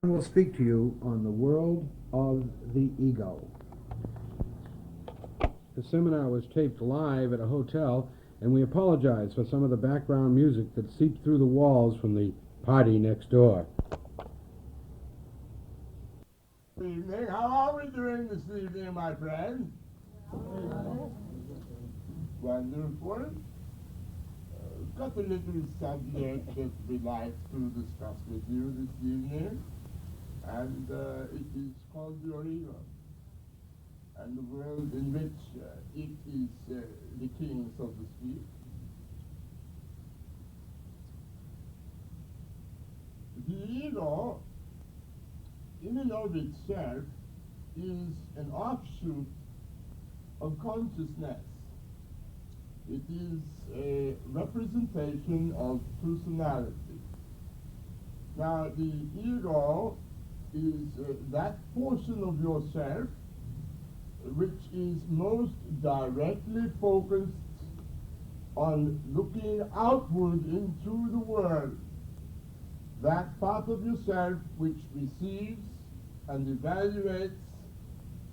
Will speak to you on the world of the ego. The seminar was taped live at a hotel, and we apologize for some of the background music that seeped through the walls from the party next door. Good evening. How are we doing this evening, my friend? Wonderful. Got a little subject that we'd like to discuss with you this evening, and it is called your ego, and the world in which it is the king, so to speak. The ego, in and of itself, is an offshoot of consciousness. It is a representation of personality. Now, the ego is that portion of yourself which is most directly focused on looking outward into the world. That part of yourself which receives and evaluates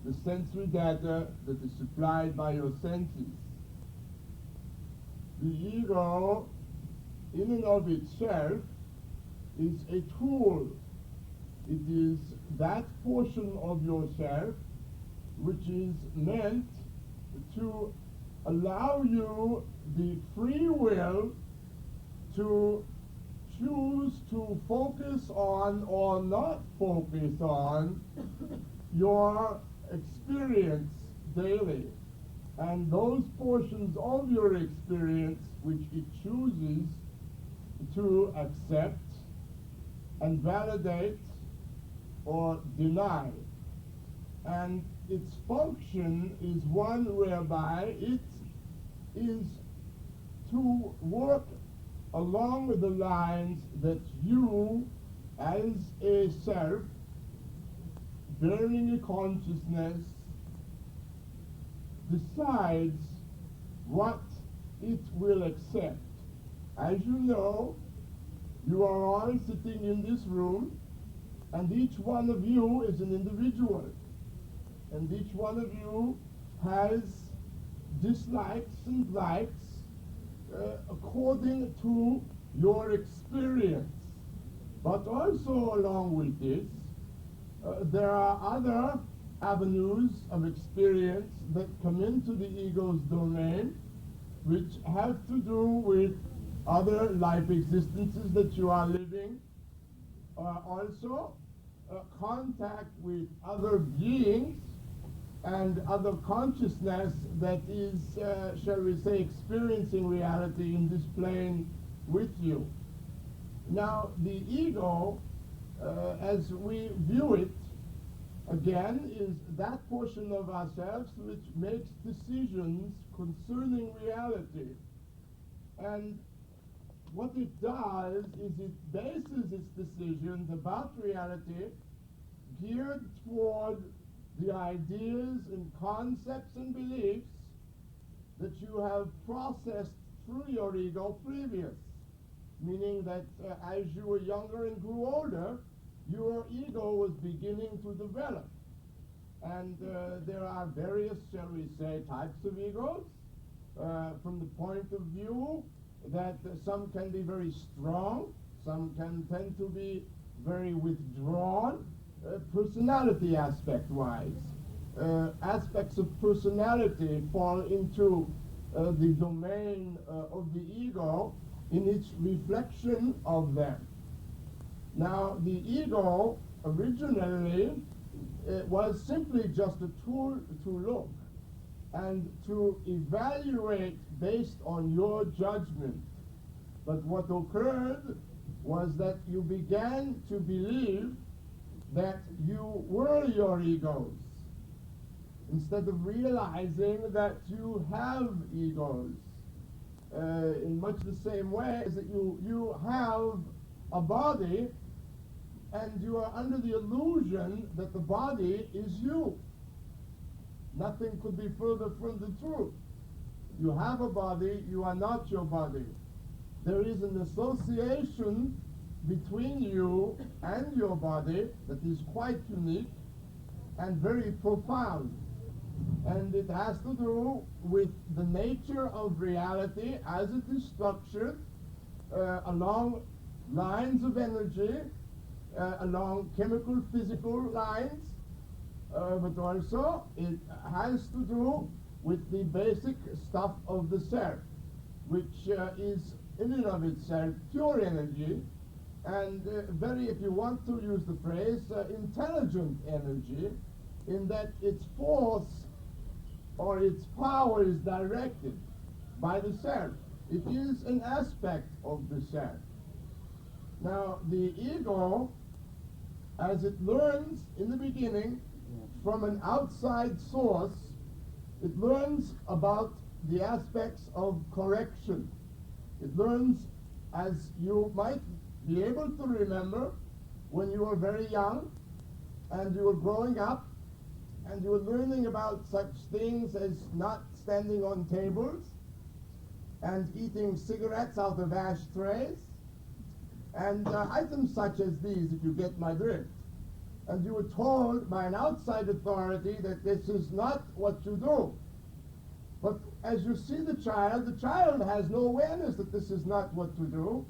the sensory data that is supplied by your senses. The ego, in and of itself, is a tool. It is that portion of yourself which is meant to allow you the free will to choose to focus on or not focus on your experience daily. And those portions of your experience which it chooses to accept and validate or deny. And its function is one whereby it is to work along the lines that you, as a self, bearing a consciousness, decides what it will accept. As you know, you are all sitting in this room, and each one of you is an individual. And each one of you has dislikes and likes according to your experience. But also along with this, there are other avenues of experience that come into the ego's domain, which have to do with other life existences that you are living, also contact with other beings and other consciousness that is, shall we say, experiencing reality in this plane with you. Now, the ego, as we view it, again, is that portion of ourselves which makes decisions concerning reality. And what it does is it bases its decisions about reality geared toward the ideas and concepts and beliefs that you have processed through your ego previous. Meaning that as you were younger and grew older, your ego was beginning to develop. And there are various, shall we say, types of egos, from the point of view that some can be very strong, some can tend to be very withdrawn, personality aspect-wise. Aspects of personality fall into the domain of the ego in its reflection of them. Now, the ego originally was simply just a tool to look and to evaluate based on your judgment. But what occurred was that you began to believe that you were your egos, instead of realizing that you have egos. In much the same way as that you have a body, and you are under the illusion that the body is you. Nothing could be further from the truth. You have a body, you are not your body. There is an association between you and your body that is quite unique and very profound. And it has to do with the nature of reality as it is structured along lines of energy, along chemical, physical lines, but also it has to do with the basic stuff of the self, which is in and of itself pure energy, and very, if you want to use the phrase, intelligent energy, in that its force or its power is directed by the self. It is an aspect of the self. Now, the ego, as it learns in the beginning from an outside source, it learns about the aspects of correction. It learns, as you might be able to remember, when you were very young and you were growing up and you were learning about such things as not standing on tables and eating cigarettes out of ashtrays and items such as these, if you get my drift. And you were told by an outside authority that this is not what you do. But as you see the child has no awareness that this is not what to do,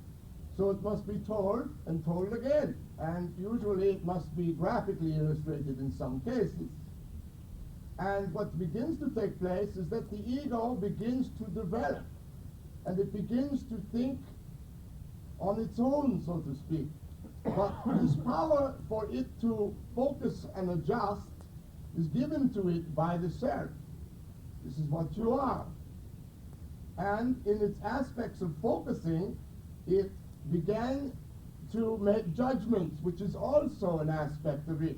so it must be told and told again. And usually it must be graphically illustrated in some cases. And what begins to take place is that the ego begins to develop, and it begins to think on its own, so to speak. But this power for it to focus and adjust is given to it by the self. This is what you are. And in its aspects of focusing, it began to make judgments, which is also an aspect of it.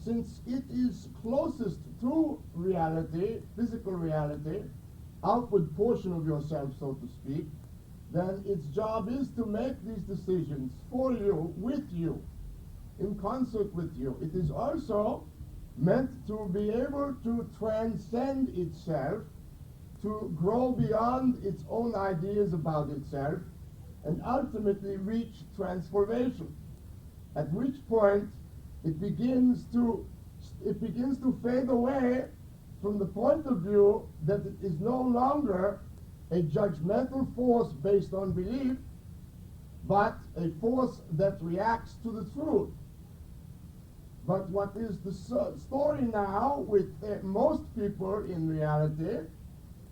Since it is closest to reality, physical reality, outward portion of yourself, so to speak, then its job is to make these decisions for you, with you, in concert with you. It is also meant to be able to transcend itself, to grow beyond its own ideas about itself, and ultimately reach transformation, at which point it begins to fade away from the point of view that it is no longer a judgmental force based on belief, but a force that reacts to the truth. But what is the story now with most people in reality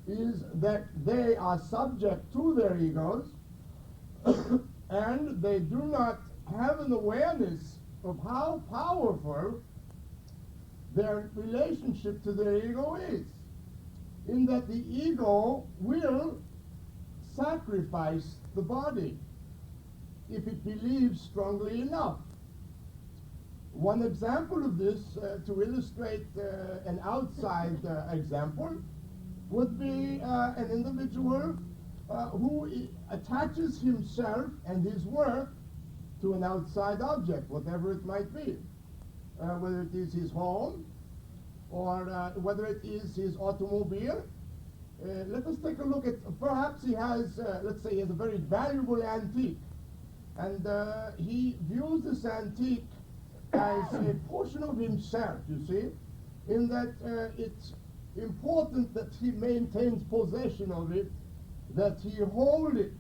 is that they are subject to their egos and they do not have an awareness of how powerful their relationship to their ego is, in that the ego will sacrifice the body if it believes strongly enough. One example of this, to illustrate an outside example, would be an individual who attaches himself and his work to an outside object, whatever it might be, whether it is his home or whether it is his automobile. Let us take a look at, perhaps he has, let's say he has a very valuable antique, and he views this antique as a portion of himself, you see, in that it's important that he maintains possession of it, that he hold it,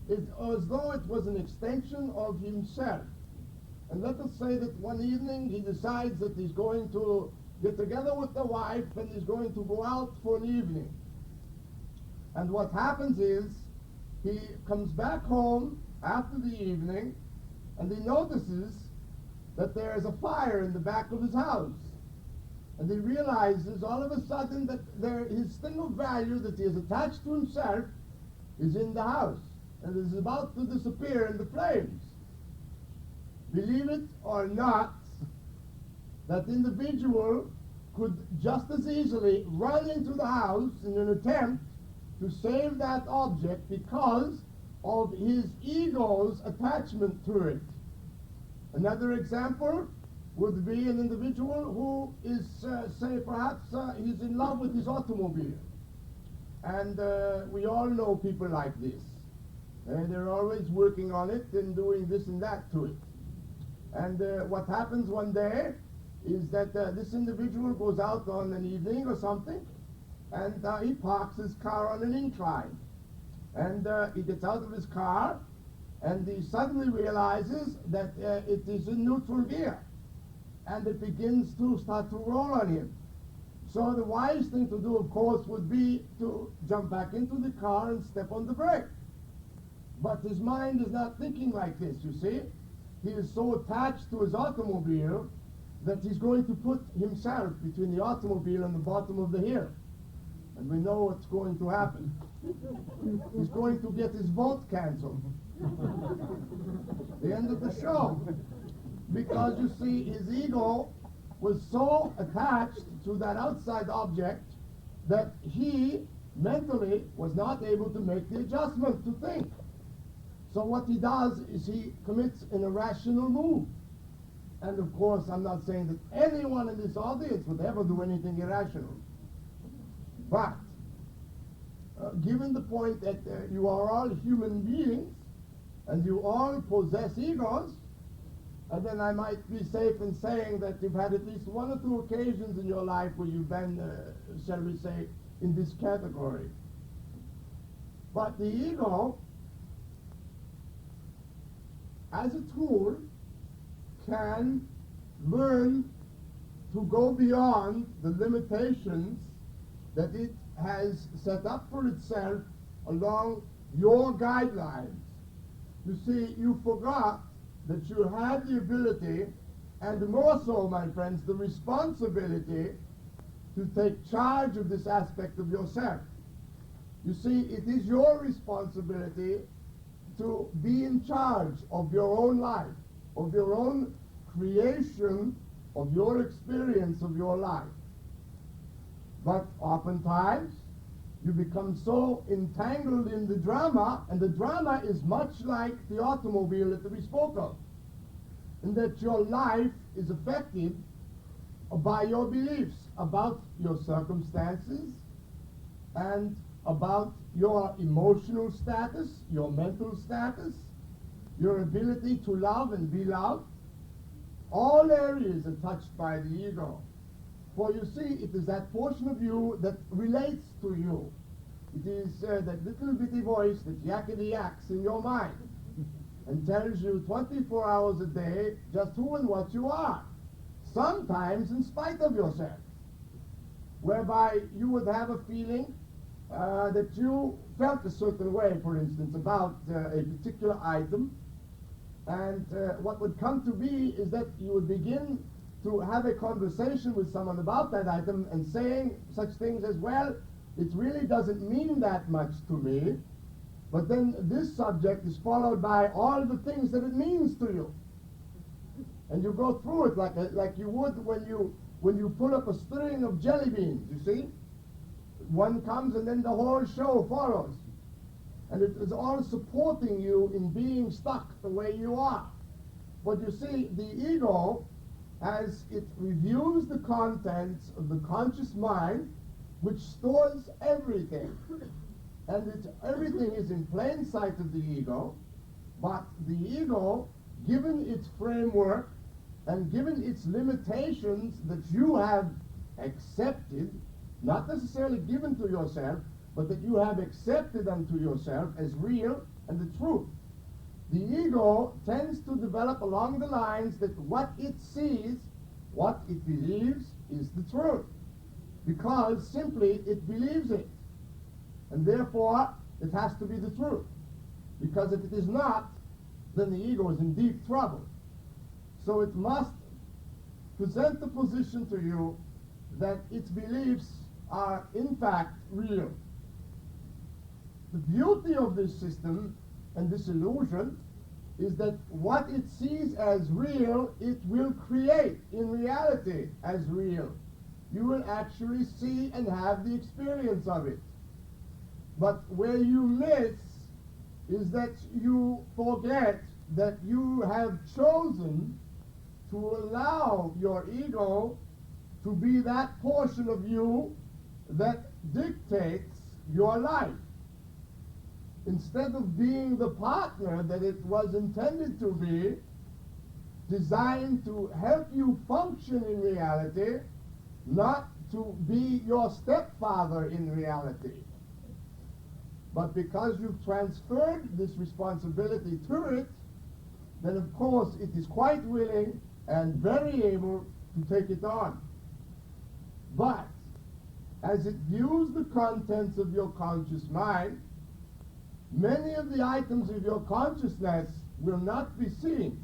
as though it was an extension of himself. And let us say that one evening he decides that he's going to get together with the wife and he's going to go out for an evening. And what happens is he comes back home after the evening and he notices that there is a fire in the back of his house. And he realizes all of a sudden that his thing of value that he has attached to himself is in the house and is about to disappear in the flames. Believe it or not, that individual could just as easily run into the house in an attempt to save that object because of his ego's attachment to it. Another example would be an individual who is, say, perhaps he's in love with his automobile. And we all know people like this. They're always working on it and doing this and that to it. And what happens one day is that this individual goes out on an evening or something, and he parks his car on an incline. And he gets out of his car, and he suddenly realizes that it is in neutral gear, and it begins to start to roll on him. So the wise thing to do, of course, would be to jump back into the car and step on the brake. But his mind is not thinking like this, you see. He is so attached to his automobile that he's going to put himself between the automobile and the bottom of the hill. And we know what's going to happen. He's going to get his vote canceled. The end of the show. Because you see, his ego was so attached to that outside object that he mentally was not able to make the adjustment to think. So what he does is he commits an irrational move. And of course, I'm not saying that anyone in this audience would ever do anything irrational. But given the point that you are all human beings and you all possess egos, then I might be safe in saying that you've had at least one or two occasions in your life where you've been, shall we say, in this category. But the ego, as a tool, can learn to go beyond the limitations that it has set up for itself along your guidelines. You see, you forgot that you had the ability, and more so, my friends, the responsibility to take charge of this aspect of yourself. You see, it is your responsibility to be in charge of your own life, of your own creation, of your experience of your life. But oftentimes, you become so entangled in the drama, and the drama is much like the automobile that we spoke of, in that your life is affected by your beliefs about your circumstances and about your emotional status, your mental status, your ability to love and be loved. All areas are touched by the ego. For you see, it is that portion of you that relates to you. It is that little bitty voice that yakety yaks in your mind and tells you 24 hours a day just who and what you are, sometimes in spite of yourself, whereby you would have a feeling that you felt a certain way, for instance, about a particular item, and what would come to be is that you would begin to have a conversation with someone about that item and saying such things as, well, it really doesn't mean that much to me, but then this subject is followed by all the things that it means to you. And you go through it like you would when you pull up a string of jelly beans, you see? One comes and then the whole show follows. And it is all supporting you in being stuck the way you are. But you see, the ego, as it reviews the contents of the conscious mind, which stores everything, and everything is in plain sight of the ego, but the ego, given its framework and given its limitations that you have accepted, not necessarily given to yourself, but that you have accepted unto yourself as real and the truth. The ego tends to develop along the lines that what it sees, what it believes, is the truth, because simply it believes it, and therefore it has to be the truth, because if it is not, then the ego is in deep trouble. So it must present the position to you that its beliefs are in fact real. The beauty of this system and this illusion is that what it sees as real, it will create in reality as real. You will actually see and have the experience of it. But where you miss is that you forget that you have chosen to allow your ego to be that portion of you that dictates your life. instead of being the partner that it was intended to be, designed to help you function in reality, not to be your stepfather in reality. But because you've transferred this responsibility to it, then of course it is quite willing and very able to take it on. But as it views the contents of your conscious mind, many of the items of your consciousness will not be seen,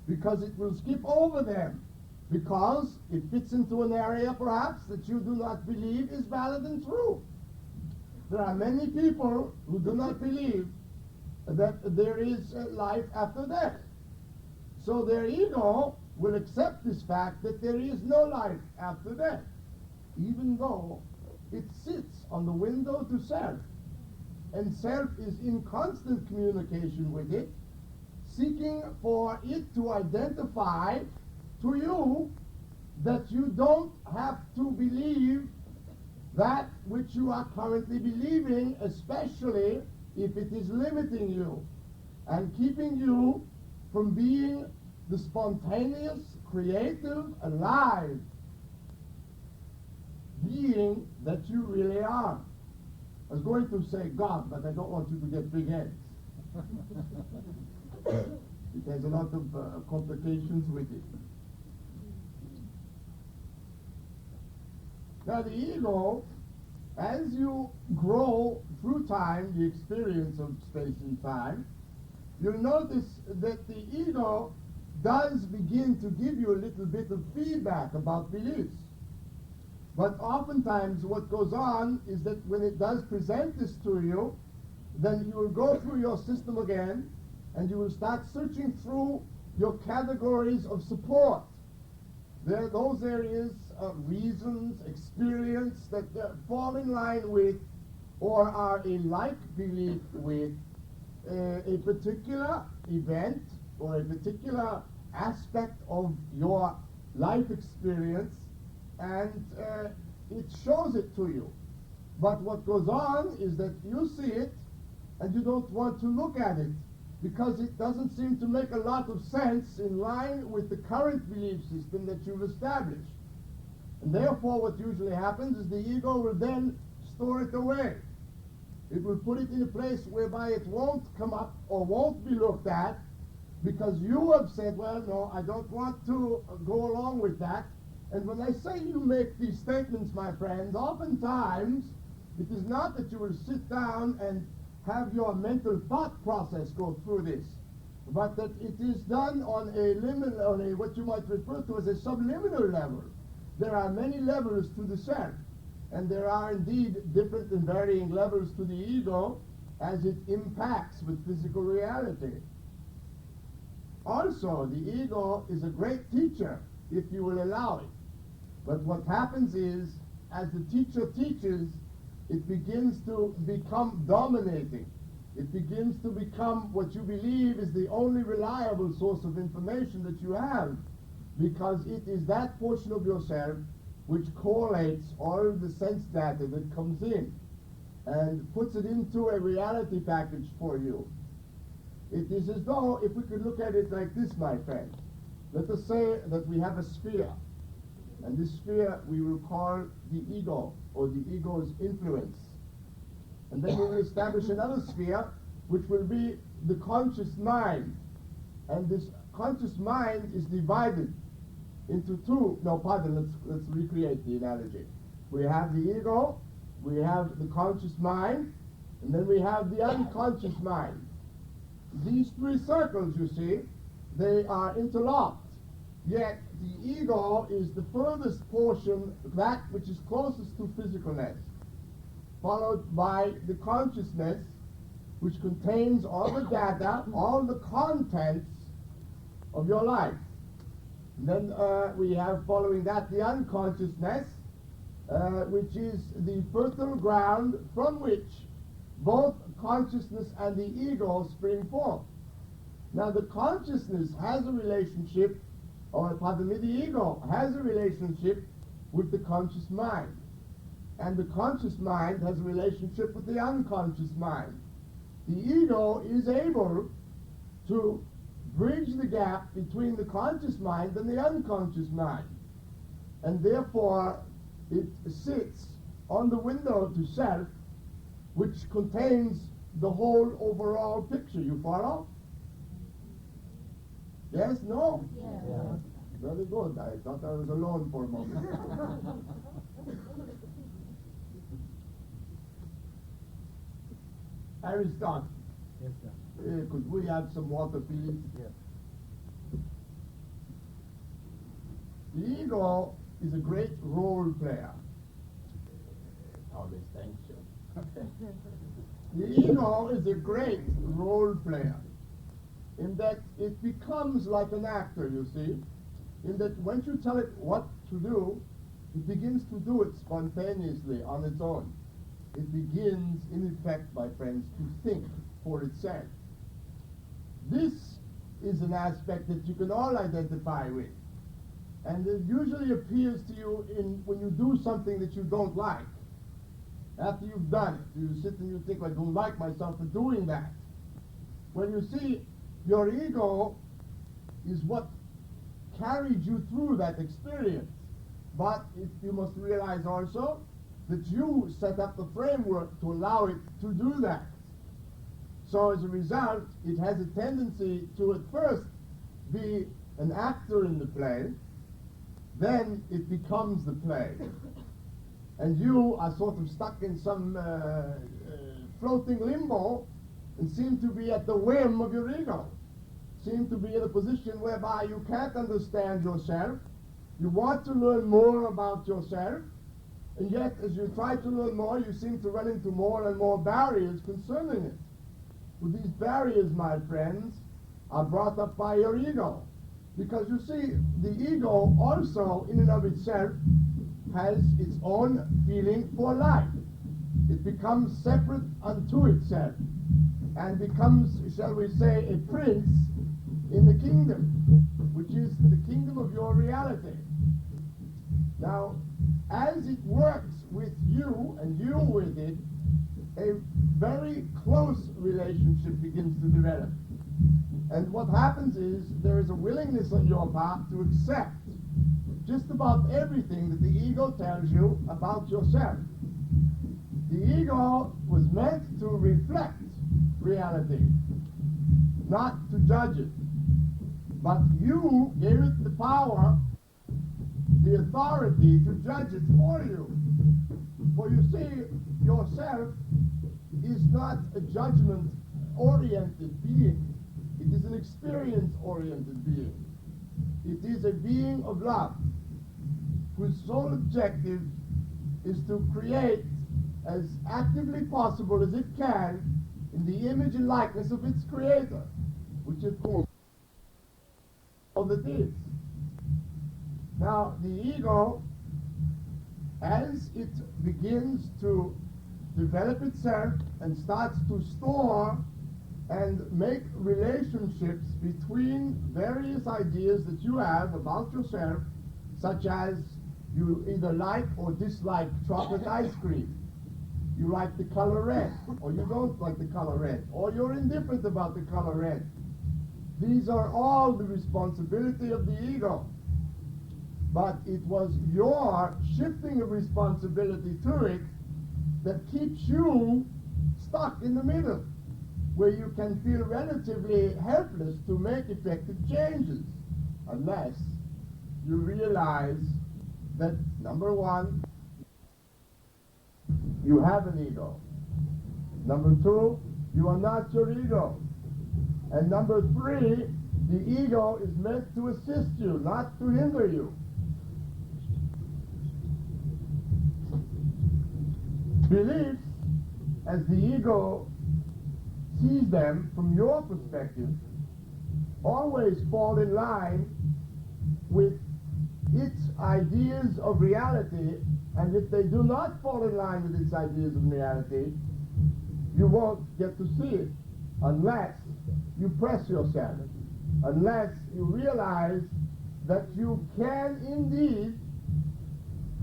because it will skip over them, because it fits into an area perhaps that you do not believe is valid and true. There are many people who do not believe that there is life after death. So their ego will accept this fact that there is no life after death, even though it sits on the window to self, and self is in constant communication with it, seeking for it to identify to you that you don't have to believe that which you are currently believing, especially if it is limiting you and keeping you from being the spontaneous, creative, alive being that you really are. I was going to say God, but I don't want you to get big heads. It has a lot of complications with it. Now the ego, as you grow through time, the experience of space and time, you'll notice that the ego does begin to give you a little bit of feedback about beliefs. But oftentimes what goes on is that when it does present this to you, then you will go through your system again, and you will start searching through your categories of support. There are those areas of reasons, experience that fall in line with or are a like belief with a particular event or a particular aspect of your life experience, and it shows it to you. But what goes on is that you see it and you don't want to look at it, because it doesn't seem to make a lot of sense in line with the current belief system that you've established. And therefore what usually happens is the ego will then store it away. It will put it in a place whereby it won't come up or won't be looked at, because you have said, well, no, I don't want to go along with that. And when I say you make these statements, my friends, oftentimes it is not that you will sit down and have your mental thought process go through this, but that it is done on a what you might refer to as a subliminal level. There are many levels to the self, and there are indeed different and varying levels to the ego as it impacts with physical reality. Also, the ego is a great teacher if you will allow it. But what happens is, as the teacher teaches, it begins to become dominating. It begins to become what you believe is the only reliable source of information that you have, because it is that portion of yourself which collates all the sense data that comes in and puts it into a reality package for you. It is as though, if we could look at it like this, my friend, let us say that we have a sphere, and this sphere we will call the ego, or the ego's influence. And then we will establish another sphere, which will be the conscious mind. And this conscious mind is divided into two. No, pardon, let's recreate the analogy. We have the ego, we have the conscious mind, and then we have the unconscious mind. These three circles, you see, they are interlocked. Yet the ego is the furthest portion, that which is closest to physicalness, followed by the consciousness, which contains all the data, all the contents of your life. And then we have, following that, the unconsciousness, which is the fertile ground from which both consciousness and the ego spring forth. Now the consciousness has a relationship, or pardon me, the ego has a relationship with the conscious mind. And the conscious mind has a relationship with the unconscious mind. the ego is able to bridge the gap between the conscious mind and the unconscious mind. And therefore, it sits on the window to self, which contains the whole overall picture. You follow? Yes? No? Yeah. Very good. I thought I was alone for a moment. Aristotle, Yes, sir. could we have some water, please? Yes. The ego is a great role player. Always thank you. The ego is a great role player in that it becomes like an actor, you see, in that once you tell it what to do, it begins to do it spontaneously on its own. It begins, in effect, my friends, to think for itself. This is an aspect that you can all identify with. And it usually appears to you when you do something that you don't like. After you've done it, you sit and you think, I don't like myself for doing that. When you see your ego is what carried you through that experience. But you must realize also that you set up the framework to allow it to do that. So as a result, it has a tendency to at first be an actor in the play, then it becomes the play. And you are sort of stuck in some floating limbo and seem to be at the whim of your ego. Seem to be in a position whereby you can't understand yourself. You want to learn more about yourself, and yet as you try to learn more, you seem to run into more and more barriers concerning it. Well, these barriers, my friends, are brought up by your ego. Because you see, the ego also, in and of itself, has its own feeling for life. It becomes separate unto itself and becomes, shall we say, a prince in the kingdom, which is the kingdom of your reality. Now, as it works with you and you with it, a very close relationship begins to develop. And what happens is there is a willingness on your part to accept just about everything that the ego tells you about yourself. The ego was meant to reflect reality, not to judge it. But you gave it the power, the authority to judge it for you. For you see, yourself is not a judgment-oriented being. It is an experience-oriented being. It is a being of love, whose sole objective is to create as actively possible as it can in the image and likeness of its creator, which of course all that is. Now, the ego, as it begins to develop itself and starts to store and make relationships between various ideas that you have about yourself, such as you either like or dislike chocolate ice cream. You like the color red, or you don't like the color red, or you're indifferent about the color red. These are all the responsibility of the ego. But it was your shifting of responsibility to it that keeps you stuck in the middle, where you can feel relatively helpless to make effective changes, unless you realize that, number one, you have an ego. Number two, you are not your ego. And number three, the ego is meant to assist you, not to hinder you. Beliefs, as the ego sees them from your perspective, always fall in line with its ideas of reality, and if they do not fall in line with its ideas of reality, you won't get to see it unless you press yourself, unless you realize that you can indeed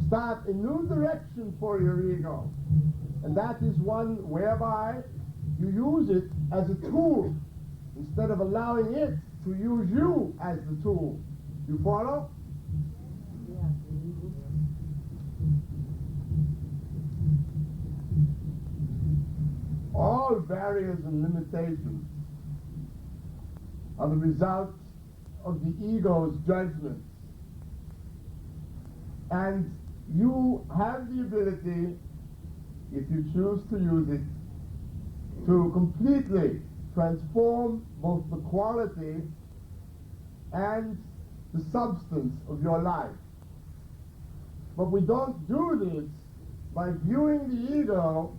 start a new direction for your ego. And that is one whereby you use it as a tool instead of allowing it to use you as the tool. You follow? All barriers and limitations are the result of the ego's judgments. And you have the ability, if you choose to use it, to completely transform both the quality and the substance of your life. But we don't do this by viewing the ego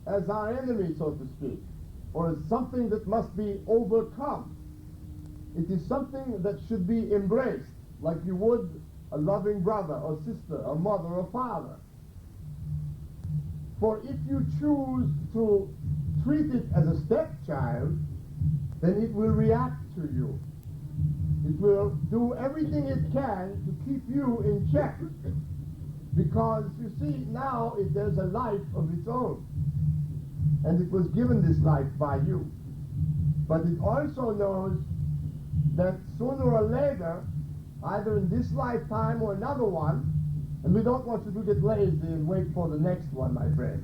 as our enemy, so to speak, or as something that must be overcome. It is something that should be embraced, like you would a loving brother or sister, a mother or father. For if you choose to treat it as a stepchild, then it will react to you. It will do everything it can to keep you in check. Because, you see, now there's a life of its own. And it was given this life by you. But it also knows that sooner or later, either in this lifetime or another one, and we don't want you to get lazy and wait for the next one, my friend,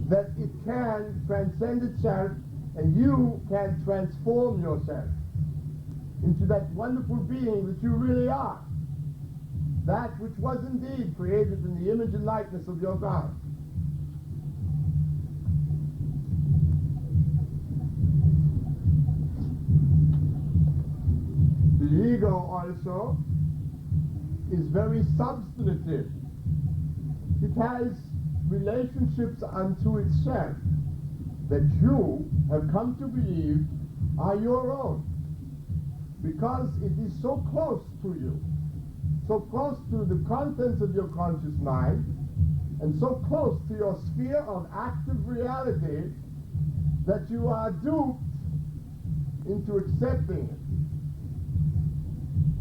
that it can transcend itself and you can transform yourself into that wonderful being that you really are. That which was indeed created in the image and likeness of your God. The ego also is very substantive. It has relationships unto itself that you have come to believe are your own, because it is so close to you, so close to the contents of your conscious mind, and so close to your sphere of active reality that you are duped into accepting it.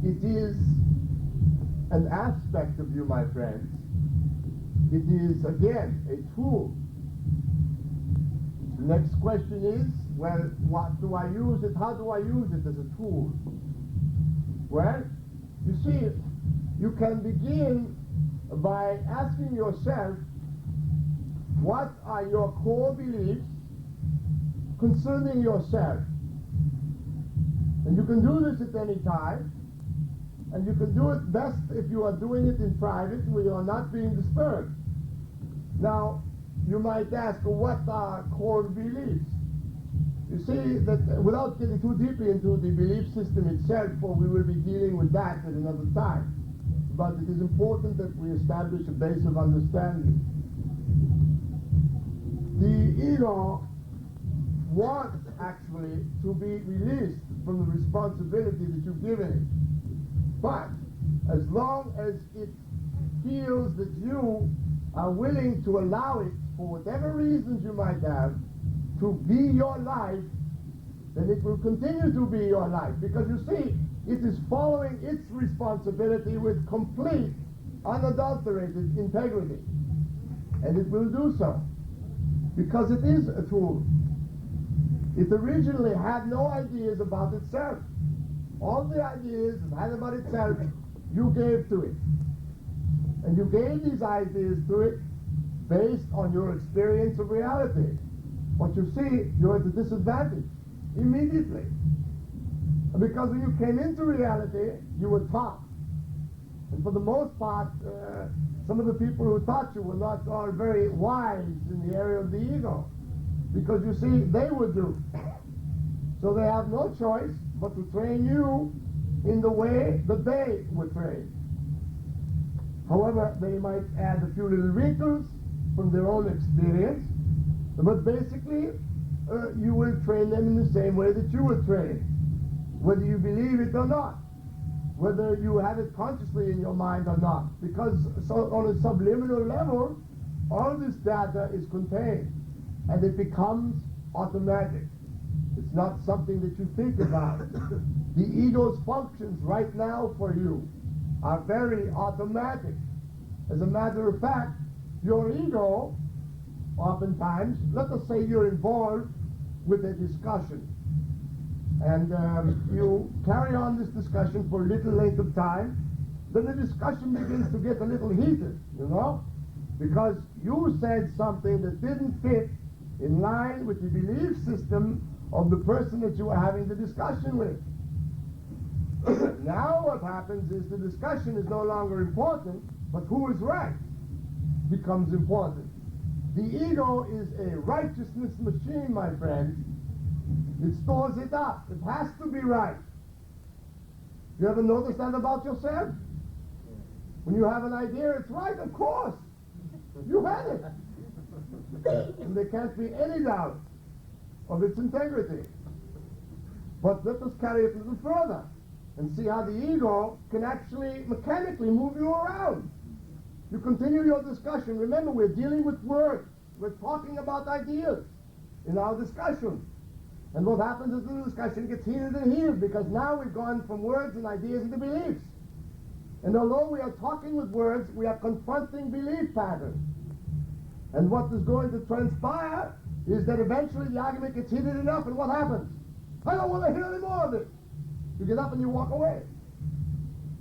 It is an aspect of you, my friends. It is, again, a tool. The next question is, well, what do I use it? How do I use it as a tool? Well, you see, you can begin by asking yourself, what are your core beliefs concerning yourself? And you can do this at any time. And you can do it best if you are doing it in private where you are not being disturbed. Now, you might ask, well, what are core beliefs? You see, that without getting too deeply into the belief system itself, for we will be dealing with that at another time. But it is important that we establish a base of understanding. The ego wants actually to be released from the responsibility that you've given it. But as long as it feels that you are willing to allow it, for whatever reasons you might have, to be your life, then it will continue to be your life. Because you see, it is following its responsibility with complete, unadulterated integrity. And it will do so. Because it is a tool. It originally had no ideas about itself. All the ideas it had about itself, you gave to it. And you gave these ideas to it based on your experience of reality. But you see, you're at a disadvantage immediately. Because when you came into reality, you were taught. And for the most part, some of the people who taught you were not all very wise in the area of the ego. Because you see, they were duped. So they have no choice but to train you in the way that they were trained. However, they might add a few little wrinkles from their own experience, but basically you will train them in the same way that you were trained, whether you believe it or not, whether you have it consciously in your mind or not, because on a subliminal level, all this data is contained, and it becomes automatic. It's not something that you think about. The ego's functions right now for you are very automatic. As a matter of fact, your ego oftentimes, let us say you're involved with a discussion, and you carry on this discussion for a little length of time, then the discussion begins to get a little heated, you know, because you said something that didn't fit in line with the belief system of the person that you were having the discussion with. Now what happens is the discussion is no longer important, but who is right becomes important. The ego is a righteousness machine, my friend. It stores it up. It has to be right. You ever notice that about yourself? When you have an idea, it's right, of course. You had it. And there can't be any doubt of its integrity. But let us carry it a little further and see how the ego can actually mechanically move you around. You continue your discussion. Remember, we're dealing with words. We're talking about ideas in our discussion. And what happens is the discussion gets heated and heated, because now we've gone from words and ideas into beliefs. And although we are talking with words, we are confronting belief patterns. And what is going to transpire is that eventually the argument gets heated enough, and what happens? I don't want to hear any more of it. You get up and you walk away.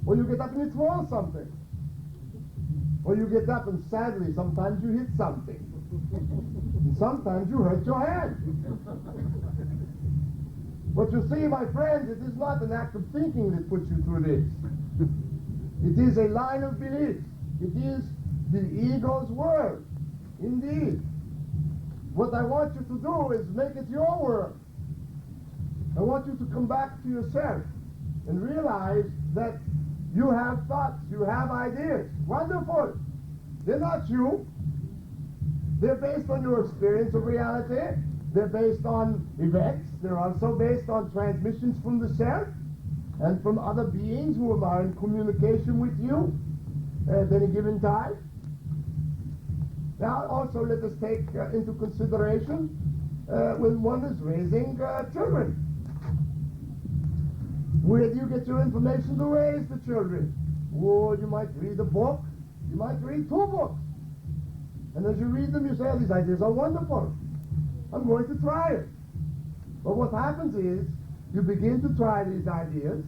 Or you get up and you throw something. Or you get up and sadly sometimes you hit something. And sometimes you hurt your hand. But you see, my friends, it is not an act of thinking that puts you through this. It is a line of belief. It is the ego's word. Indeed. What I want you to do is make it your word. I want you to come back to yourself and realize that you have thoughts, you have ideas. Wonderful. They're not you. They're based on your experience of reality. They're based on events. They're also based on transmissions from the self and from other beings who are in communication with you at any given time. Now, also let us take into consideration when one is raising children. Where do you get your information to raise the children? Well, you might read a book. You might read 2 books. And as you read them, you say, oh, these ideas are wonderful. I'm going to try it. But what happens is, you begin to try these ideas,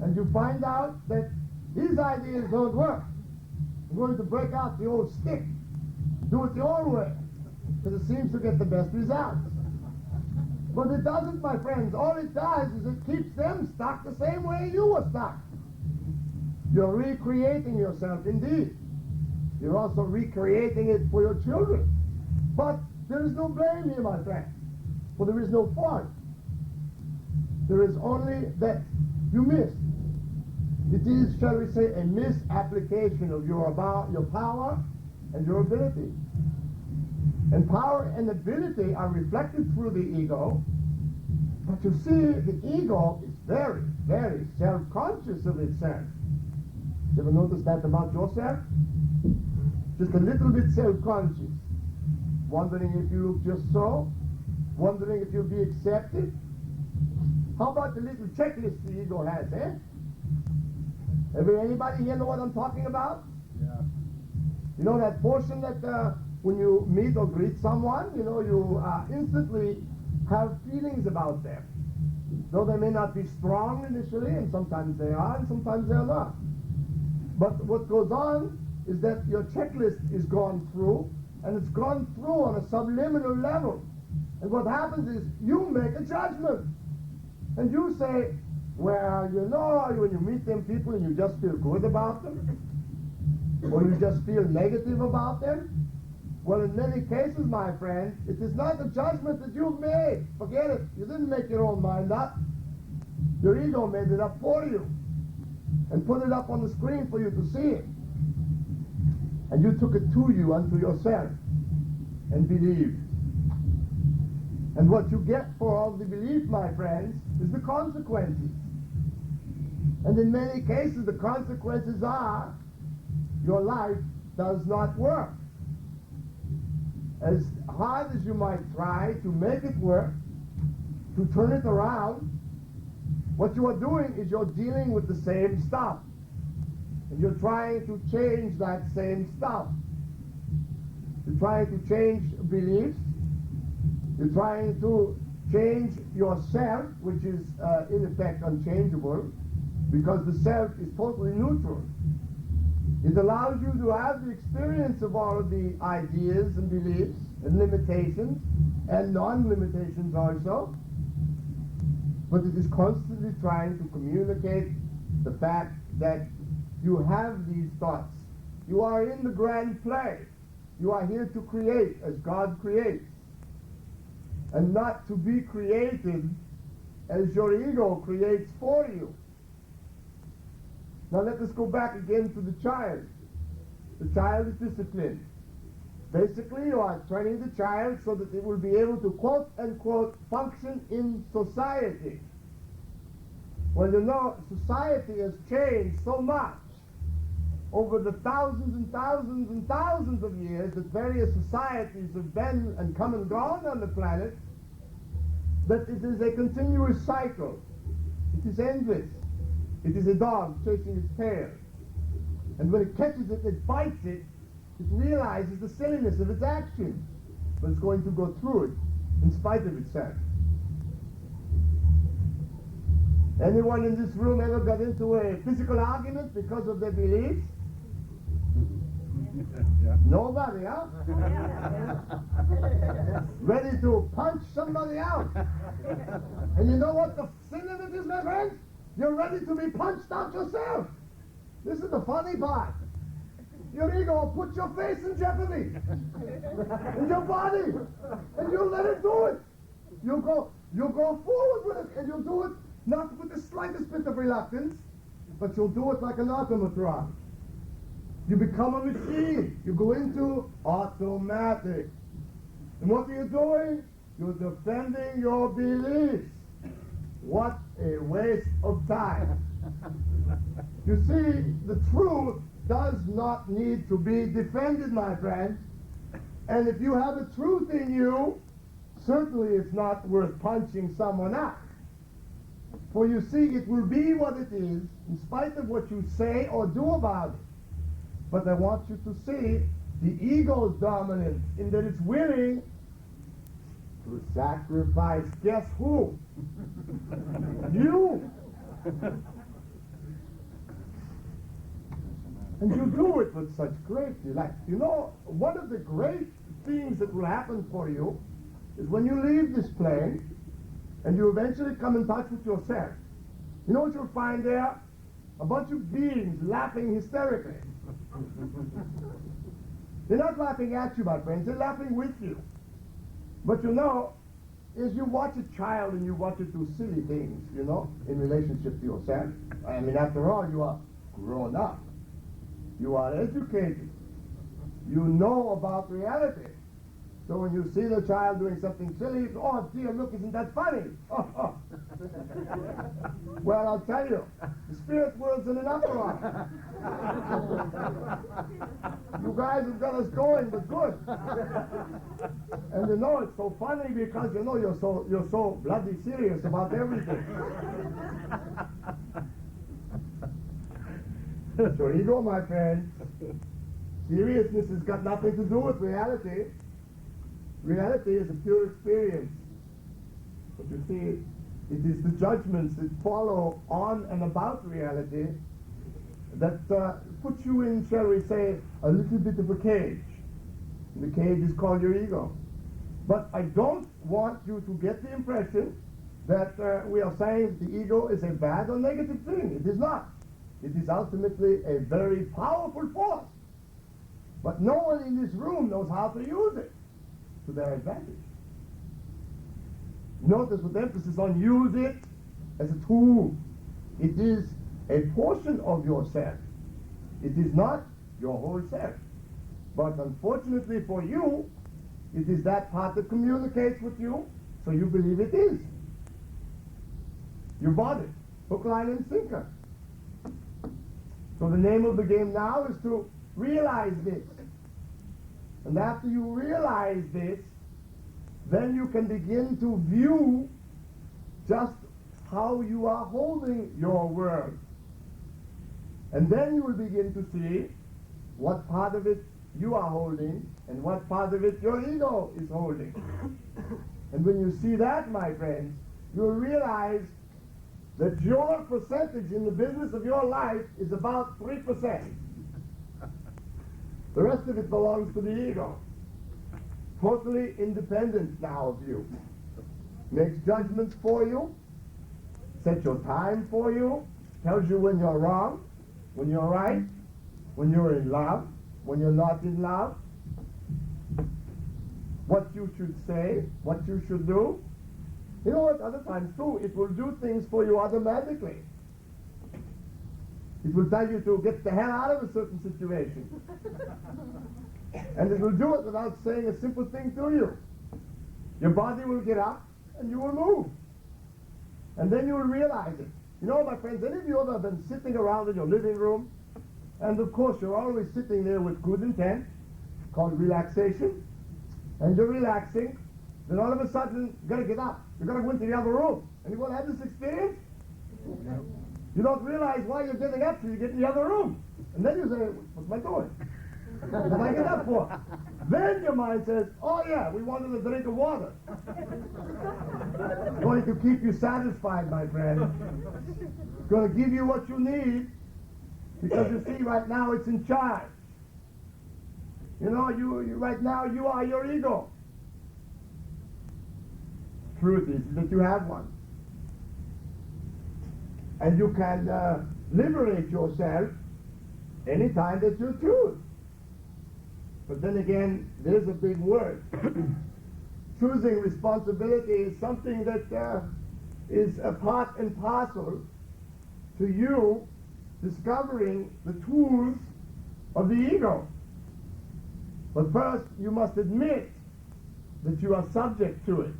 and you find out that these ideas don't work. I'm going to break out the old stick. Do it the old way, because it seems to get the best results. But it doesn't, my friends. All it does is it keeps them stuck the same way you were stuck. You're recreating yourself, indeed. You're also recreating it for your children. But there is no blame here, my friend, for there is no fault. There is only that you missed. It is, shall we say, a misapplication of your power and your ability. And power and ability are reflected through the ego. But you see, the ego is very, very self-conscious of itself. You ever notice that about yourself? Just a little bit self-conscious. Wondering if you look just so. Wondering if you'll be accepted. How about the little checklist the ego has, eh? Anybody here know what I'm talking about? Yeah. You know that portion that when you meet or greet someone, you know, you instantly have feelings about them. Though they may not be strong initially, and sometimes they are, and sometimes they are not. But what goes on is that your checklist is gone through, and it's gone through on a subliminal level. And what happens is you make a judgment. And you say, well, you know, when you meet them people and you just feel good about them, or you just feel negative about them, well, in many cases, my friend, it is not a judgment that you've made. Forget it. You didn't make your own mind up. Your ego made it up for you and put it up on the screen for you to see it. And you took it to you unto yourself and believed. And what you get for all the belief, my friends, is the consequences. And in many cases, the consequences are your life does not work. As hard as you might try to make it work, to turn it around, what you are doing is you're dealing with the same stuff. And you're trying to change that same stuff. You're trying to change beliefs. You're trying to change yourself, which is in effect unchangeable, because the self is totally neutral. It allows you to have the experience of all of the ideas and beliefs and limitations and non-limitations also, but it is constantly trying to communicate the fact that you have these thoughts. You are in the grand play. You are here to create as God creates, and not to be created as your ego creates for you. Now let us go back again to the child. The child is disciplined. Basically, you are training the child so that it will be able to, quote unquote, function in society. Well, you know, society has changed so much over the thousands and thousands and thousands of years that various societies have been and come and gone on the planet, that it is a continuous cycle. It is endless. It is a dog chasing its tail. And when it catches it, it bites it, it realizes the silliness of its action, but it's going to go through it in spite of itself. Anyone in this room ever got into a physical argument because of their beliefs? Yeah. Nobody, huh? Ready to punch somebody out. And you know what the sin of it is, my friends? You're ready to be punched out yourself. This is the funny part. Your ego will put your face in jeopardy. In your body. And you'll let it do it. You'll go forward with it, and you'll do it not with the slightest bit of reluctance, but you'll do it like an automatron. You become a machine. You go into automatic. And what are you doing? You're defending your beliefs. What a waste of time. You see, the truth does not need to be defended, my friend. And if you have a truth in you, certainly it's not worth punching someone out. For you see, it will be what it is, in spite of what you say or do about it. But I want you to see the ego's dominance in that it's willing to sacrifice, guess who? You! And you do it with such great delight. You know, one of the great things that will happen for you is when you leave this plane and you eventually come in touch with yourself. You know what you'll find there? A bunch of beings laughing hysterically. They're not laughing at you, my friends. They're laughing with you. But you know, as you watch a child and you watch it do silly things, you know, in relationship to yourself, I mean, after all, you are grown up. You are educated. You know about reality. So when you see the child doing something silly, oh dear, look, isn't that funny? Well, I'll tell you, the spirit world's in an uproar. You guys have got us going, but good. And you know it's so funny because you know you're so bloody serious about everything. So here you go, my friend. Seriousness has got nothing to do with reality. Reality is a pure experience. But you see, it is the judgments that follow on and about reality that put you in, shall we say, a little bit of a cage. The cage is called your ego. But I don't want you to get the impression that we are saying the ego is a bad or negative thing. It is not. It is ultimately a very powerful force. But no one in this room knows how to use it to their advantage. Notice with emphasis on use it as a tool. It is a portion of yourself. It is not your whole self. But unfortunately for you, it is that part that communicates with you, so you believe it is. You bought it. Hook, line, and sinker. So the name of the game now is to realize this. And after you realize this, then you can begin to view just how you are holding your world. And then you will begin to see what part of it you are holding and what part of it your ego is holding. And when you see that, my friends, you'll realize that your percentage in the business of your life is about 3%. The rest of it belongs to the ego. Totally independent now of you. Makes judgments for you, sets your time for you, tells you when you're wrong, when you're right, when you're in love, when you're not in love, what you should say, what you should do. You know what, other times too, it will do things for you automatically. It will tell you to get the hell out of a certain situation. And it will do it without saying a simple thing to you. Your body will get up and you will move. And then you will realize it. You know, my friends, any of you ever been sitting around in your living room, and of course you're always sitting there with good intent, called relaxation, and you're relaxing, then all of a sudden you gotta get up. You gotta go into the other room. Anyone have this experience? You don't realize why you're getting up till you get in the other room. And then you say, what's my doing? What did I get up for? Then your mind says, oh yeah, we wanted a drink of water. It's going to keep you satisfied, my friend. It's going to give you what you need, because you see, right now it's in charge. You know, you right now you are your ego. Truth is that you have one. And you can liberate yourself anytime that you choose. But then again, there's a big word. Choosing responsibility is something that is a part and parcel to you discovering the tools of the ego. But first, you must admit that you are subject to it,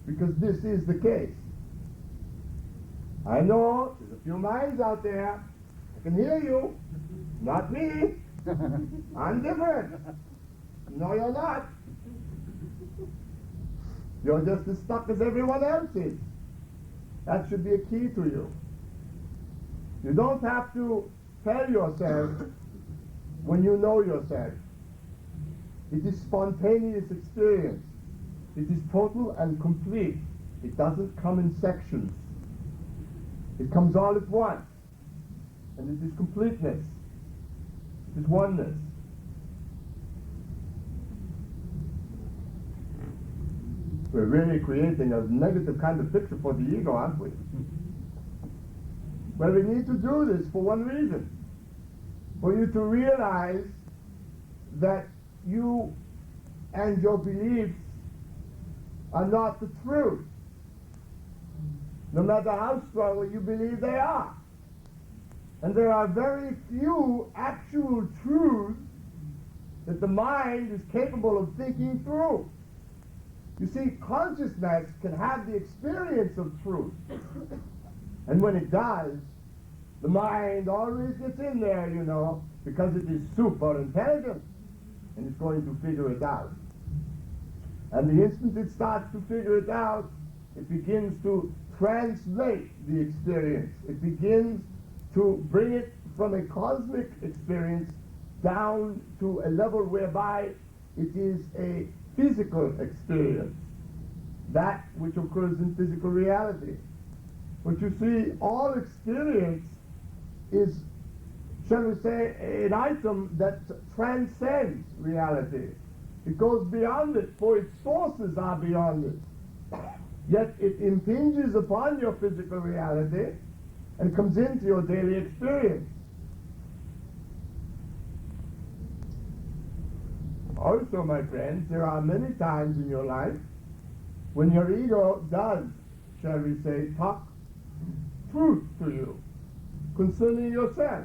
because this is the case. I know there's a few minds out there. I can hear you. Not me. I'm different. No, you're not. You're just as stuck as everyone else is. That should be a key to you. You don't have to tell yourself when you know yourself. It is spontaneous experience. It is total and complete. It doesn't come in sections. It comes all at once. And it is completeness. It is oneness. We're really creating a negative kind of picture for the ego, aren't we? Well, we need to do this for one reason. For you to realize that you and your beliefs are not the truth, no matter how strongly you believe they are. And there are very few actual truths that the mind is capable of thinking through. You see, consciousness can have the experience of truth. And when it does, the mind always gets in there, you know, because it is super intelligent, and it's going to figure it out. And the instant it starts to figure it out, it begins to translate the experience. It begins to bring it from a cosmic experience down to a level whereby it is a physical experience, that which occurs in physical reality. But you see, all experience is, shall we say, an item that transcends reality. It goes beyond it, for its sources are beyond it. Yet it impinges upon your physical reality and comes into your daily experience. Also, my friends, there are many times in your life when your ego does, shall we say, talk truth to you concerning yourself.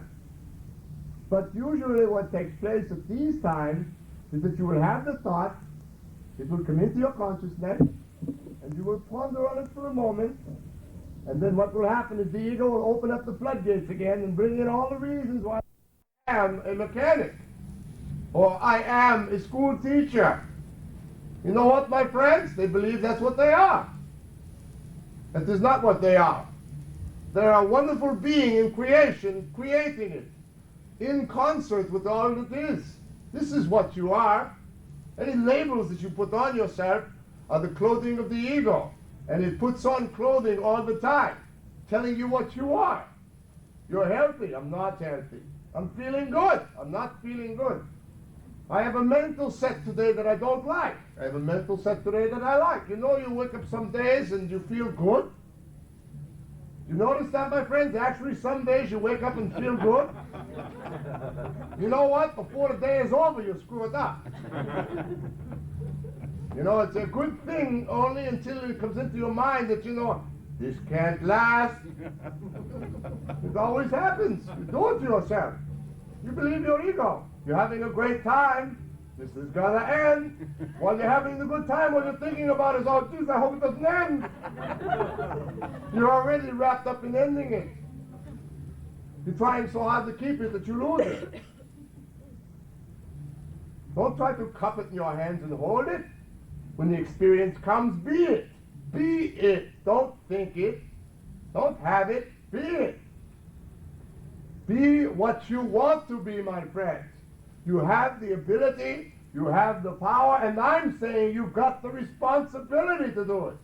But usually what takes place at these times is that you will have the thought, it will come into your consciousness, and you will ponder on it for a moment, and then what will happen is the ego will open up the floodgates again and bring in all the reasons why I am a mechanic, or I am a school teacher. You know what, my friends? They believe that's what they are. That is not what they are. They're a wonderful being in creation, creating it, in concert with all that is. This is what you are. Any labels that you put on yourself are the clothing of the ego. And it puts on clothing all the time, telling you what you are. You're healthy. I'm not healthy. I'm feeling good. I'm not feeling good. I have a mental set today that I don't like. I have a mental set today that I like. You know, you wake up some days and you feel good. You notice that, my friends? Actually, some days you wake up and feel good. You know what? Before the day is over, you screw it up. You know, it's a good thing only until it comes into your mind that, you know, this can't last. It always happens. You do it to yourself. You believe your ego. You're having a great time. This is gonna end. While you're having a good time, what you're thinking about is, oh, geez, I hope it doesn't end. You're already wrapped up in ending it. You're trying so hard to keep it that you lose it. Don't try to cup it in your hands and hold it. When the experience comes, be it. Be it. Don't think it. Don't have it. Be it. Be what you want to be, my friends. You have the ability, you have the power, and I'm saying you've got the responsibility to do it.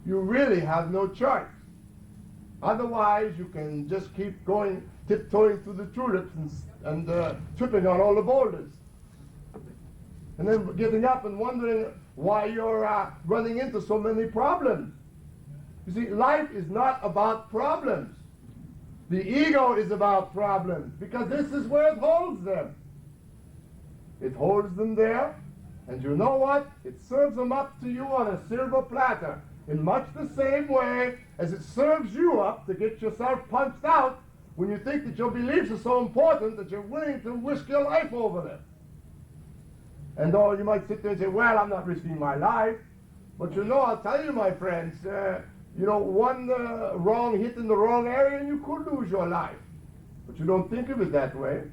You really have no choice. Otherwise, you can just keep going, tiptoeing through the tulips and tripping on all the boulders. And then getting up and wondering why you're running into so many problems. You see, life is not about problems. The ego is about problems, because this is where it holds them. It holds them there, and you know what? It serves them up to you on a silver platter, in much the same way as it serves you up to get yourself punched out when you think that your beliefs are so important that you're willing to risk your life over them. And though you might sit there and say, well, I'm not risking my life. But you know, I'll tell you, my friends, you know, one wrong hit in the wrong area and you could lose your life. But you don't think of it that way.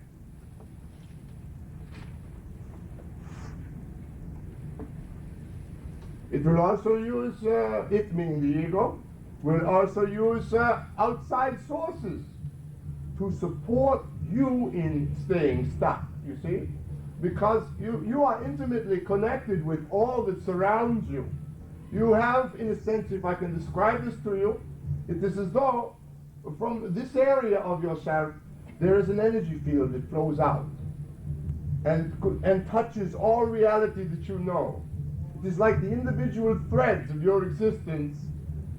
It will also use, it meaning the ego, will also use outside sources to support you in staying stuck, you see? Because you are intimately connected with all that surrounds you. You have, in a sense, if I can describe this to you, it is as though from this area of yourself, there is an energy field that flows out and touches all reality that you know. It is like the individual threads of your existence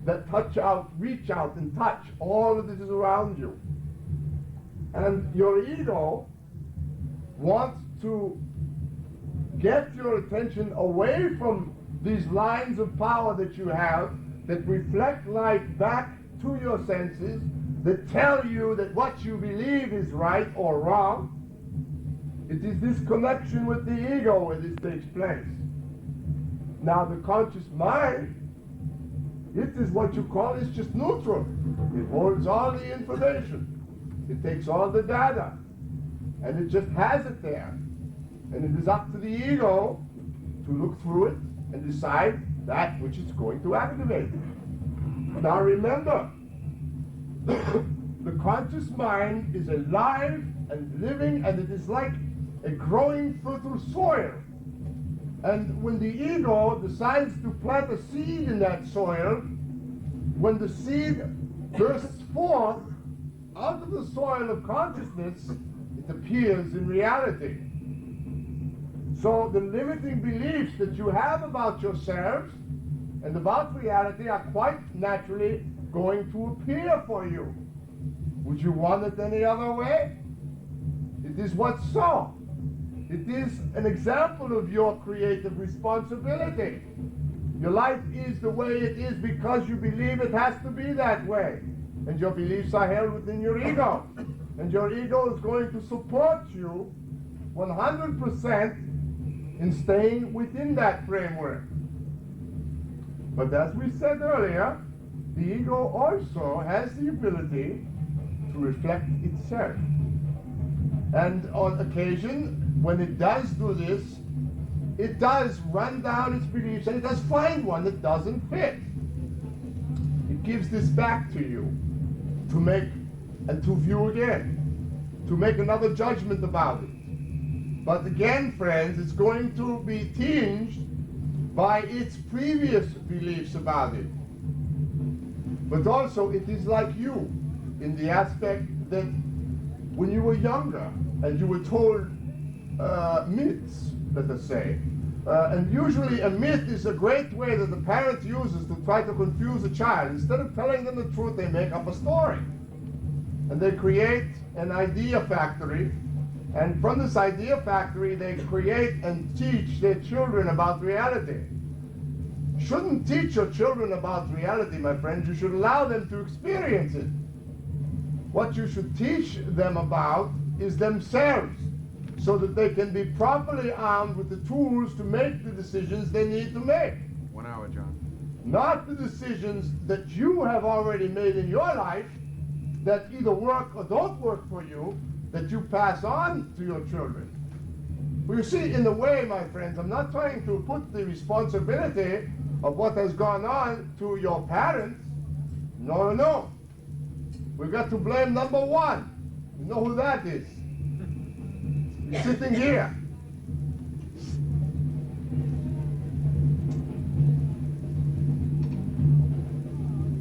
that touch out, reach out and touch all that is around you. And your ego wants to get your attention away from these lines of power that you have that reflect light back to your senses, that tell you that what you believe is right or wrong. It is this connection with the ego where this takes place. Now the conscious mind, it is what you call, it's just neutral. It holds all the information. It takes all the data. And it just has it there. And it is up to the ego to look through it and decide that which it's going to activate. Now remember, the conscious mind is alive and living, and it is like a growing fertile soil. And when the ego decides to plant a seed in that soil, when the seed bursts forth out of the soil of consciousness, it appears in reality. So the limiting beliefs that you have about yourselves and about reality are quite naturally going to appear for you. Would you want it any other way? It is what's so. It is an example of your creative responsibility. Your life is the way it is because you believe it has to be that way. And your beliefs are held within your ego. And your ego is going to support you 100% in staying within that framework. But as we said earlier, the ego also has the ability to reflect itself. And on occasion, when it does do this, it does run down its beliefs and it does find one that doesn't fit. It gives this back to you to make and to view again, to make another judgment about it. But again, friends, it's going to be tinged by its previous beliefs about it. But also, it is like you in the aspect that when you were younger and you were told myths, let us say, and usually a myth is a great way that the parent uses to try to confuse a child. Instead of telling them the truth, they make up a story. And they create an idea factory. And from this idea factory, they create and teach their children about reality. You shouldn't teach your children about reality, my friends. You should allow them to experience it. What you should teach them about is themselves, so that they can be properly armed with the tools to make the decisions they need to make. 1 hour, John. Not the decisions that you have already made in your life that either work or don't work for you, that you pass on to your children. Well, you see, in a way, my friends, I'm not trying to put the responsibility of what has gone on to your parents. No, no. We've got to blame number one. You know who that is? He's sitting here.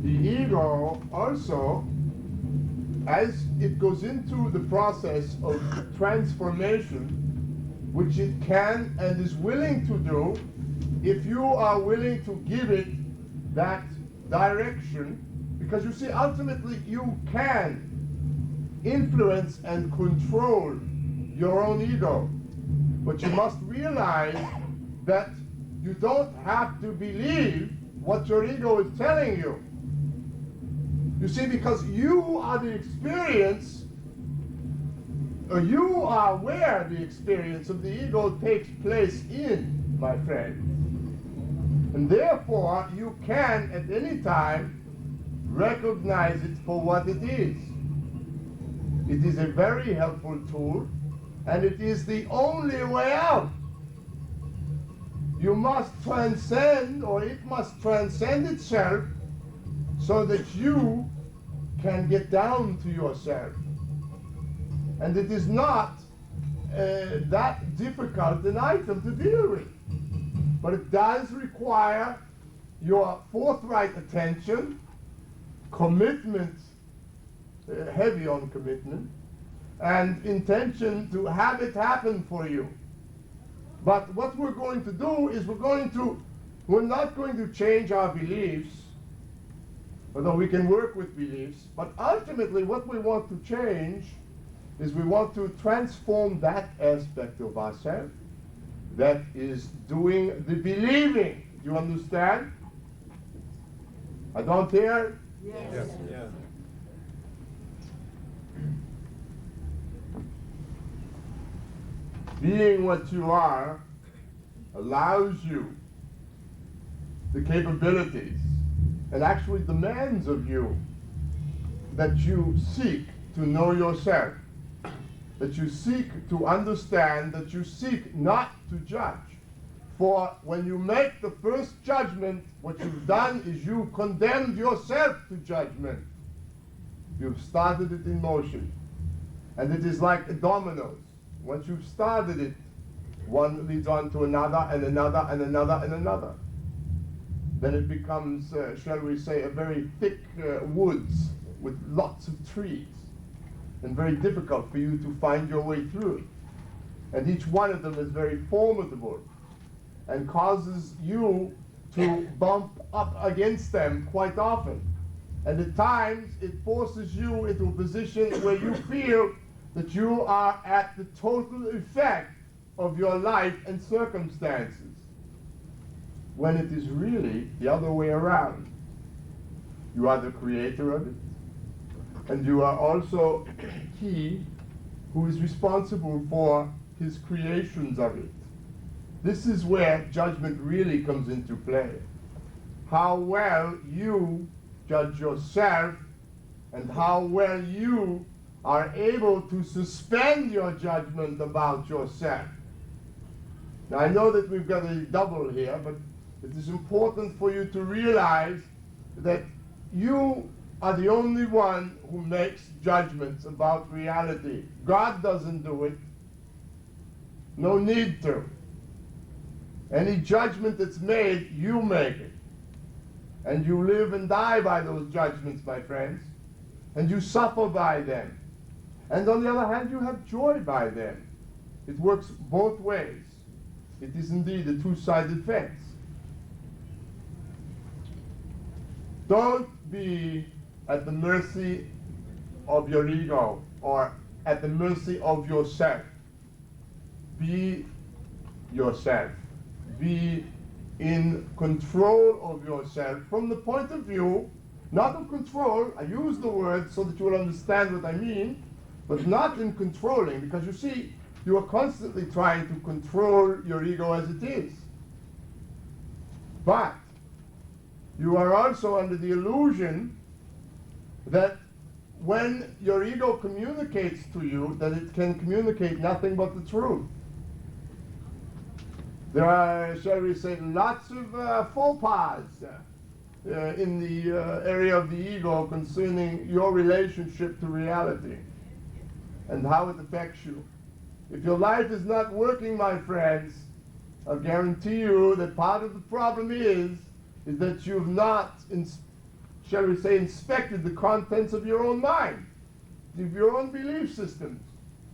The ego also, as it goes into the process of transformation, which it can and is willing to do, if you are willing to give it that direction, because you see, ultimately you can influence and control your own ego. But you must realize that you don't have to believe what your ego is telling you. You see, because you are the experience, or you are where the experience of the ego takes place in, my friend. And therefore, you can at any time recognize it for what it is. It is a very helpful tool, and it is the only way out. You must transcend, or it must transcend itself, so that you can get down to yourself. And it is not that difficult an item to deal with. But it does require your forthright attention, commitment, heavy on commitment, and intention to have it happen for you. But what we're going to do is we're not going to change our beliefs, although we can work with beliefs, but ultimately what we want to change is we want to transform that aspect of ourselves that is doing the believing. Do you understand? I don't hear? Yes. Yes. Being what you are allows you the capabilities and actually demands of you that you seek to know yourself, that you seek to understand, that you seek not to judge. For when you make the first judgment, what you've done is you condemned yourself to judgment. You've started it in motion. And it is like dominoes. Once you've started it, one leads on to another and another and another and another. Then it becomes, shall we say, a very thick woods with lots of trees, and very difficult for you to find your way through. And each one of them is very formidable and causes you to bump up against them quite often. And at times it forces you into a position where you feel that you are at the total effect of your life and circumstances, when it is really the other way around. You are the creator of it, and you are also he who is responsible for his creations of it. This is where judgment really comes into play. How well you judge yourself, and how well you are able to suspend your judgment about yourself. Now, I know that we've got a double here, but it is important for you to realize that you are the only one who makes judgments about reality. God doesn't do it. No need to. Any judgment that's made, you make it. And you live and die by those judgments, my friends. And you suffer by them. And on the other hand, you have joy by them. It works both ways. It is indeed a two-sided fence. Don't be at the mercy of your ego or at the mercy of yourself. Be yourself. Be in control of yourself from the point of view, not of control. I use the word so that you will understand what I mean, but not in controlling, because you see, you are constantly trying to control your ego as it is. But you are also under the illusion that when your ego communicates to you, that it can communicate nothing but the truth. There are, shall we say, lots of faux pas in the area of the ego concerning your relationship to reality and how it affects you. If your life is not working, my friends, I'll guarantee you that part of the problem is that you've not, shall we say, inspected the contents of your own mind, of your own belief systems,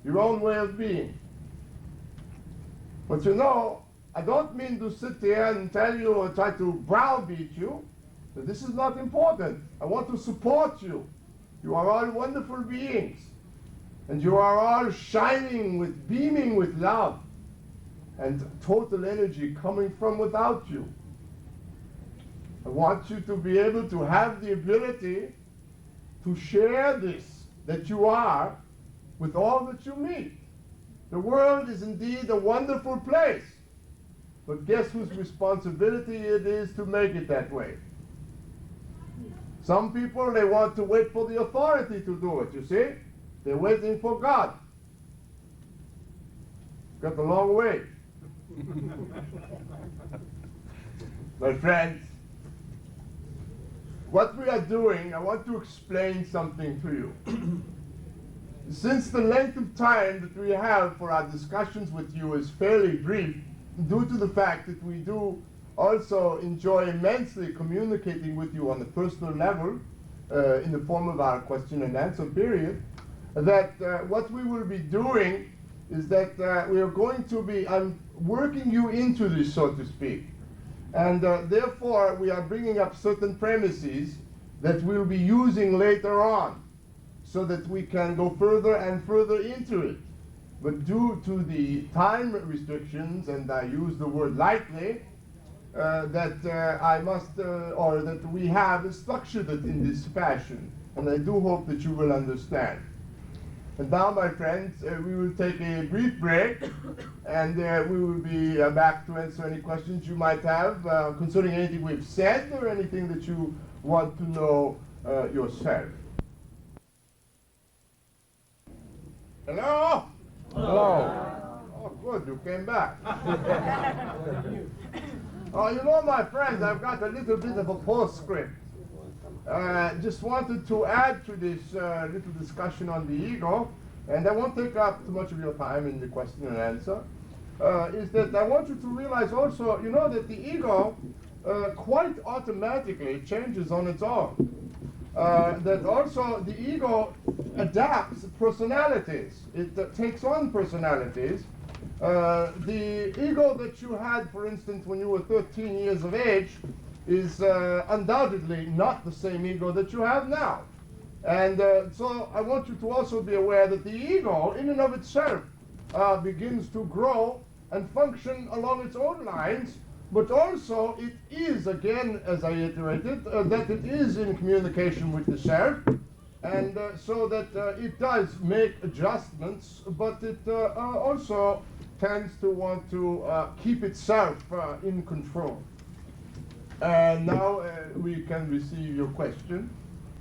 your own way of being. But you know, I don't mean to sit there and tell you or try to browbeat you, but this is not important. I want to support you. You are all wonderful beings, and you are all shining with, beaming with love and total energy coming from without you. I want you to be able to have the ability to share this that you are with all that you meet. The world is indeed a wonderful place, but guess whose responsibility it is to make it that way? Some people, they want to wait for the authority to do it, you see? They're waiting for God. Got a long way. My friends, what we are doing, I want to explain something to you. Since the length of time that we have for our discussions with you is fairly brief, due to the fact that we do also enjoy immensely communicating with you on a personal level in the form of our question and answer period, that what we will be doing is that we are going to be working you into this, so to speak. And therefore, we are bringing up certain premises that we'll be using later on so that we can go further and further into it. But due to the time restrictions, and I use the word lightly, that I must, or that we have structured it in this fashion. And I do hope that you will understand. And now, my friends, we will take a brief break, and we will be back to answer any questions you might have concerning anything we've said or anything that you want to know yourself. Hello? Hello. Oh, good, you came back. Oh, you know, my friends, I've got a little bit of a postscript. Just wanted to add to this little discussion on the ego, and I won't take up too much of your time in the question and answer, is that I want you to realize also, you know, that the ego quite automatically changes on its own. That also the ego adapts personalities. It takes on personalities. The ego that you had, for instance, when you were 13 years of age is undoubtedly not the same ego that you have now. And so I want you to also be aware that the ego, in and of itself, begins to grow and function along its own lines, but also it is, again, as I iterated, that it is in communication with the self, and so that it does make adjustments, but it also tends to want to keep itself in control. And now we can receive your question.